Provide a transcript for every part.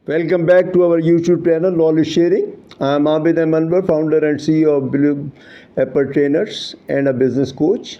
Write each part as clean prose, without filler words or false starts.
Welcome back to our YouTube channel, Knowledge Sharing. I am Abid Manwar, founder and CEO of Blue Apple Trainers and a business coach.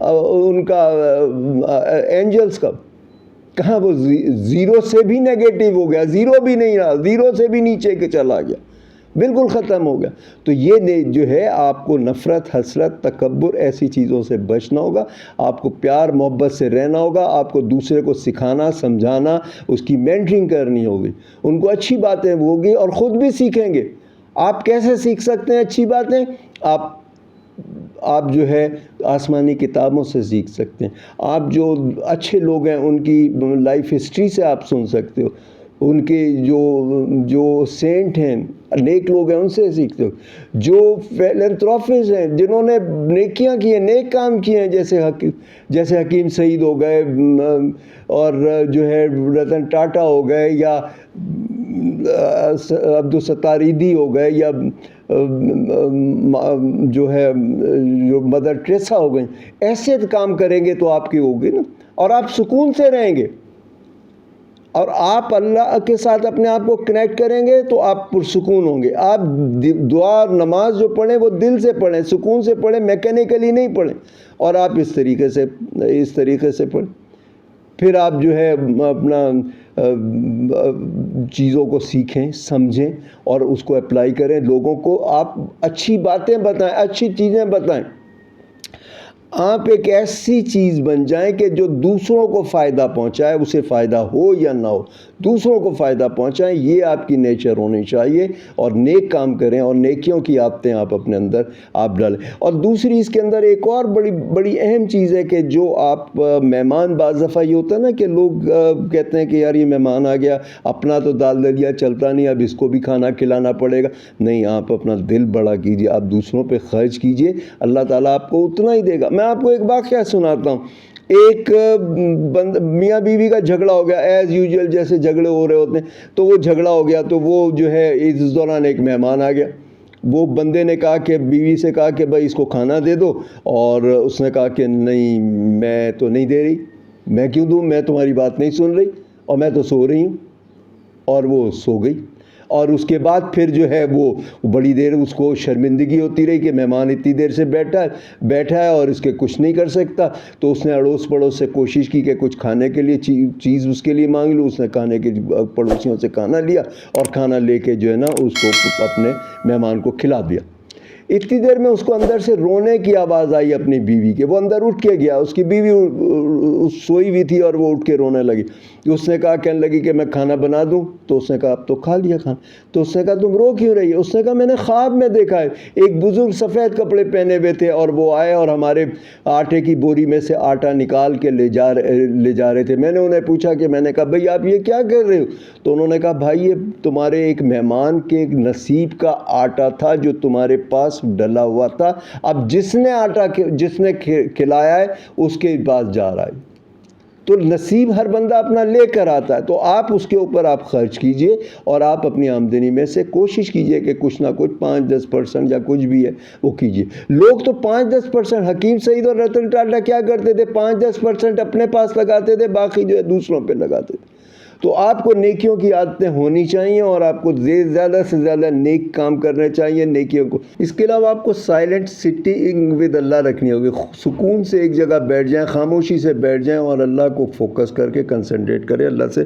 ان کا Angeles کا، کہاں وہ zero سے بھی negative ہو گیا، zero بھی نہیں رہا، زیرو سے بھی نیچے کے چلا گیا، بالکل ختم ہو گیا۔ تو یہ جو ہے آپ کو نفرت، حسرت، تکبر ایسی چیزوں سے بچنا ہوگا، آپ کو پیار محبت سے رہنا ہوگا، آپ کو دوسرے کو سکھانا سمجھانا، اس کی مینٹرنگ کرنی ہوگی، ان کو اچھی باتیں ہوگی اور خود بھی سیکھیں گے۔ آپ کیسے سیکھ سکتے ہیں اچھی باتیں؟ آپ جو ہے آسمانی کتابوں سے سیکھ سکتے ہیں، آپ جو اچھے لوگ ہیں ان کی لائف ہسٹری سے آپ سن سکتے ہو، ان کے جو سینٹ ہیں، نیک لوگ ہیں، ان سے سیکھتے ہو، جو فیلنتھروپسٹ ہیں، جنہوں نے نیکیاں کی ہیں، نیک کام کیے ہیں، جیسے حکیم سعید ہو گئے، اور جو ہے رتن ٹاٹا ہو گئے، یا عبدالستاریدی ہو گئے، یا جو ہے جو مدر ٹریسا ہو گئیں، ایسے کام کریں گے تو آپ کی ہوگی نا، اور آپ سکون سے رہیں گے، اور آپ اللہ کے ساتھ اپنے آپ کو کنیکٹ کریں گے تو آپ پرسکون ہوں گے۔ آپ دعا اور نماز جو پڑھیں وہ دل سے پڑھیں، سکون سے پڑھیں، میکینیکلی نہیں پڑھیں، اور آپ اس طریقے سے پڑھیں۔ پھر آپ جو ہے اپنا چیزوں کو سیکھیں، سمجھیں اور اس کو اپلائی کریں، لوگوں کو آپ اچھی باتیں بتائیں، اچھی چیزیں بتائیں، آپ ایک ایسی چیز بن جائیں کہ جو دوسروں کو فائدہ پہنچائے، اسے فائدہ ہو یا نہ ہو، دوسروں کو فائدہ پہنچائیں، یہ آپ کی نیچر ہونی چاہیے، اور نیک کام کریں اور نیکیوں کی عادتیں آپ اپنے اندر آپ ڈالیں۔ اور دوسری اس کے اندر ایک اور بڑی اہم چیز ہے کہ جو آپ مہمان، بعض دفعہ یہ ہوتا ہے نا کہ لوگ کہتے ہیں کہ یار یہ مہمان آ گیا، اپنا تو دال دلیا چلتا نہیں، اب اس کو بھی کھانا کھلانا پڑے گا۔ نہیں، آپ اپنا دل بڑا کیجئے، آپ دوسروں پہ خرچ کیجئے، اللہ تعالیٰ آپ کو اتنا ہی دے گا۔ میں آپ کو ایک واقعہ سناتا ہوں۔ ایک میاں بیوی کا جھگڑا ہو گیا، ایز یوزول جیسے جھگڑے ہو رہے ہوتے ہیں، تو وہ جھگڑا ہو گیا، تو وہ جو ہے اس دوران ایک مہمان آ گیا۔ وہ بندے نے کہا کہ بیوی سے کہا کہ بھائی اس کو کھانا دے دو، اور اس نے کہا کہ نہیں، میں تو نہیں دے رہی، میں کیوں دوں، میں تمہاری بات نہیں سن رہی، اور میں تو سو رہی ہوں، اور وہ سو گئی۔ اور اس کے بعد پھر جو ہے وہ بڑی دیر اس کو شرمندگی ہوتی رہی کہ مہمان اتنی دیر سے بیٹھا ہے اور اس کے کچھ نہیں کر سکتا۔ تو اس نے اڑوس پڑوس سے کوشش کی کہ کچھ کھانے کے لیے چیز اس کے لیے مانگ لوں۔ اس نے کھانے کے پڑوسیوں سے کھانا لیا، اور کھانا لے کے جو ہے نا اس کو اپنے مہمان کو کھلا دیا۔ اتنی دیر میں اس کو اندر سے رونے کی آواز آئی اپنی بیوی کے، وہ اندر اٹھ کے گیا، اس کی بیوی سوئی ہوئی تھی اور وہ اٹھ کے رونے لگی۔ اس نے کہا، کہنے لگی کہ میں کھانا بنا دوں؟ تو اس نے کہا اب تو کھا لیا کھانا۔ تو اس نے کہا تم رو کیوں رہی ہے؟ اس نے کہا میں نے خواب میں دیکھا ہے ایک بزرگ سفید کپڑے پہنے ہوئے تھے، اور وہ آئے اور ہمارے آٹے کی بوری میں سے آٹا نکال کے لے جا رہے تھے۔ میں نے انہیں پوچھا کہ میں نے کہا بھئی آپ یہ کیا کر رہے ہو؟ تو انہوں نے کہا بھائی یہ تمہارے ایک مہمان کے نصیب کا آٹا تھا جو تمہارے پاس ڈلا ہوا تھا، اب جس نے کھلایا ہے اس کے پاس جا رہا ہے۔ تو نصیب ہر بندہ اپنا لے کر آتا ہے، تو آپ اس کے اوپر آپ خرچ کیجئے، اور آپ اپنی آمدنی میں سے کوشش کیجئے کہ کچھ نہ کچھ 5-10% یا کچھ بھی ہے وہ کیجئے۔ لوگ تو 5-10%، حکیم سعید اور رتن ٹاٹا کیا کرتے تھے، 5-10% اپنے پاس لگاتے تھے، باقی جو ہے دوسروں پہ لگاتے تھے۔ تو آپ کو نیکیوں کی عادتیں ہونی چاہیے، اور آپ کو زیادہ سے زیادہ نیک کام کرنے چاہیے، نیکیوں کو۔ اس کے علاوہ آپ کو سائلنٹ سٹنگ ود اللہ رکھنی ہوگی، سکون سے ایک جگہ بیٹھ جائیں، خاموشی سے بیٹھ جائیں، اور اللہ کو فوکس کر کے کنسنٹریٹ کریں، اللہ سے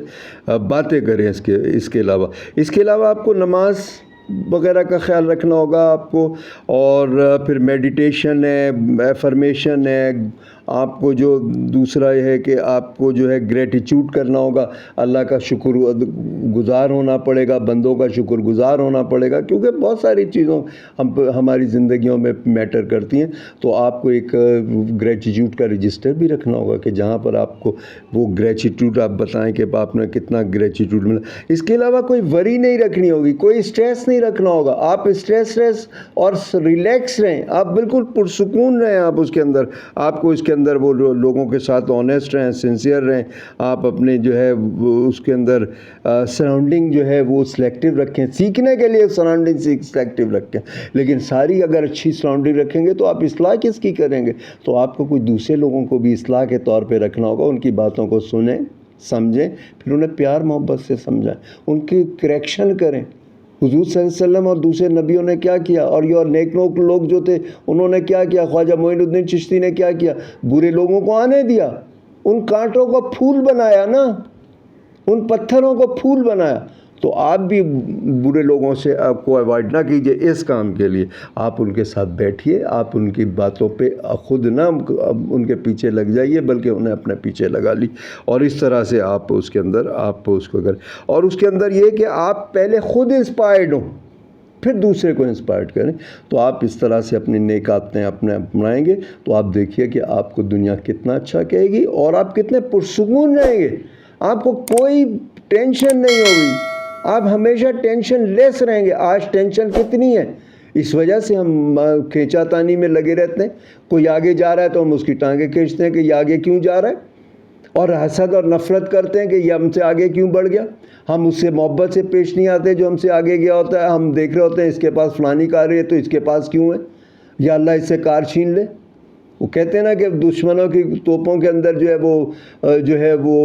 باتیں کریں۔ اس کے علاوہ آپ کو نماز وغیرہ کا خیال رکھنا ہوگا آپ کو، اور پھر میڈیٹیشن ہے، ایفرمیشن ہے، آپ کو جو دوسرا یہ ہے کہ آپ کو جو ہے گریٹیچیوڈ کرنا ہوگا، اللہ کا شکر گزار ہونا پڑے گا، بندوں کا شکر گزار ہونا پڑے گا، کیونکہ بہت ساری چیزوں ہماری زندگیوں میں میٹر کرتی ہیں۔ تو آپ کو ایک گریٹیچیوڈ کا رجسٹر بھی رکھنا ہوگا کہ جہاں پر آپ کو وہ گریٹیچیوڈ آپ بتائیں کہ آپ نے کتنا گریٹیچیوڈ ملا۔ اس کے علاوہ کوئی وری نہیں رکھنی ہوگی، کوئی اسٹریس نہیں رکھنا ہوگا، آپ اسٹریس اور ریلیکس رہیں، آپ بالکل پرسکون رہیں۔ آپ اس کے اندر آپ کو اس کے اندر وہ لوگوں کے ساتھ آنیسٹ رہیں، سنسیئر رہیں، آپ اپنے جو ہے اس کے اندر سراؤنڈنگ جو ہے وہ سلیکٹیو رکھیں، سیکھنے کے لیے سراؤنڈنگ سلیکٹیو رکھیں، لیکن ساری اگر اچھی سراؤنڈنگ رکھیں گے تو آپ اصلاح کس کی کریں گے؟ تو آپ کو کچھ دوسرے لوگوں کو بھی اصلاح کے طور پہ رکھنا ہوگا، ان کی باتوں کو سنیں، سمجھیں، پھر انہیں پیار محبت سے سمجھائیں، ان کی کریکشن کریں، حضور صلی اللہ علیہ وسلم اور دوسرے نبیوں نے کیا کیا، اور یہ اور نیک لوگ جو تھے انہوں نے کیا کیا. خواجہ معین الدین چشتی نے کیا کیا، برے لوگوں کو آنے دیا، ان کانٹوں کو پھول بنایا نا، ان پتھروں کو پھول بنایا. تو آپ بھی برے لوگوں سے آپ کو اوائڈ نہ کیجیے اس کام کے لیے. آپ ان کے ساتھ بیٹھیے، آپ ان کی باتوں پہ خود نہ ان کے پیچھے لگ جائیے بلکہ انہیں اپنے پیچھے لگا لی، اور اس طرح سے آپ اس کے اندر آپ اس کو کریں. اور اس کے اندر یہ کہ آپ پہلے خود انسپائرڈ ہوں پھر دوسرے کو انسپائرڈ کریں. تو آپ اس طرح سے اپنی نیک عادتیں اپنائیں گے تو آپ دیکھیے کہ آپ کو دنیا کتنا اچھا کہے گی اور آپ کتنے پرسکون رہیں گے. آپ کو کوئی ٹینشن نہیں ہوگی، آپ ہمیشہ ٹینشن لیس رہیں گے. آج ٹینشن کتنی ہے، اس وجہ سے ہم کھینچا تانی میں لگے رہتے ہیں. کوئی آگے جا رہا ہے تو ہم اس کی ٹانگیں کھینچتے ہیں کہ یہ آگے کیوں جا رہا ہے، اور حسد اور نفرت کرتے ہیں کہ یہ ہم سے آگے کیوں بڑھ گیا. ہم اس سے محبت سے پیش نہیں آتے جو ہم سے آگے گیا ہوتا ہے. ہم دیکھ رہے ہوتے ہیں اس کے پاس فلانی کار ہے تو اس کے پاس کیوں ہے، یا اللہ اس سے کار چھین لے. وہ کہتے ہیں نا کہ دشمنوں کی توپوں کے اندر جو ہے وہ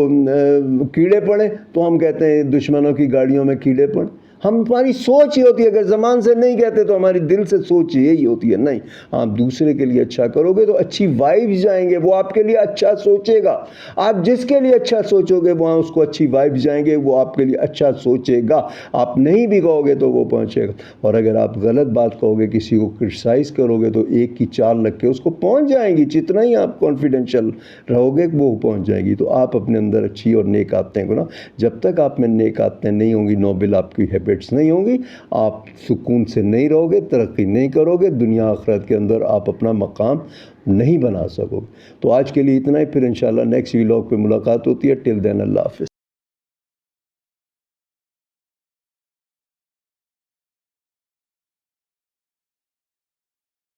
کیڑے پڑے، تو ہم کہتے ہیں دشمنوں کی گاڑیوں میں کیڑے پڑے. ہماری سوچ ہی ہوتی ہے، اگر زبان سے نہیں کہتے تو ہماری دل سے سوچ یہی ہوتی ہے. نہیں، آپ دوسرے کے لیے اچھا کرو گے تو اچھی وائبز جائیں گے، وہ آپ کے لیے اچھا سوچے گا. آپ جس کے لیے اچھا سوچو گے وہاں اس کو اچھی وائبز جائیں گے، وہ آپ کے لیے اچھا سوچے گا. آپ نہیں بھی کہو گے تو وہ پہنچے گا. اور اگر آپ غلط بات کہو گے، کسی کو کرٹیسائز کرو گے تو ایک کی چال رکھ کے اس کو پہنچ جائیں گی. جتنا ہی آپ کانفیڈینشیل رہو گے وہ پہنچ جائے گی. تو آپ اپنے اندر اچھی اور نیک عادتیں کو نا، جب تک آپ میں نیک عادتیں نہیں ہوں گی، نوبل آپ کی ہیبٹس نہیں ہوں گی، آپ سکون سے نہیں رہو گے، ترقی نہیں کرو گے، دنیا آخرت کے اندر آپ اپنا مقام نہیں بنا سکو گے. تو آج کے لیے اتنا ہی، پھر انشاءاللہ نیکسٹ ویلاگ پہ ملاقات ہوتی ہے. ٹل دین اللہ حافظ.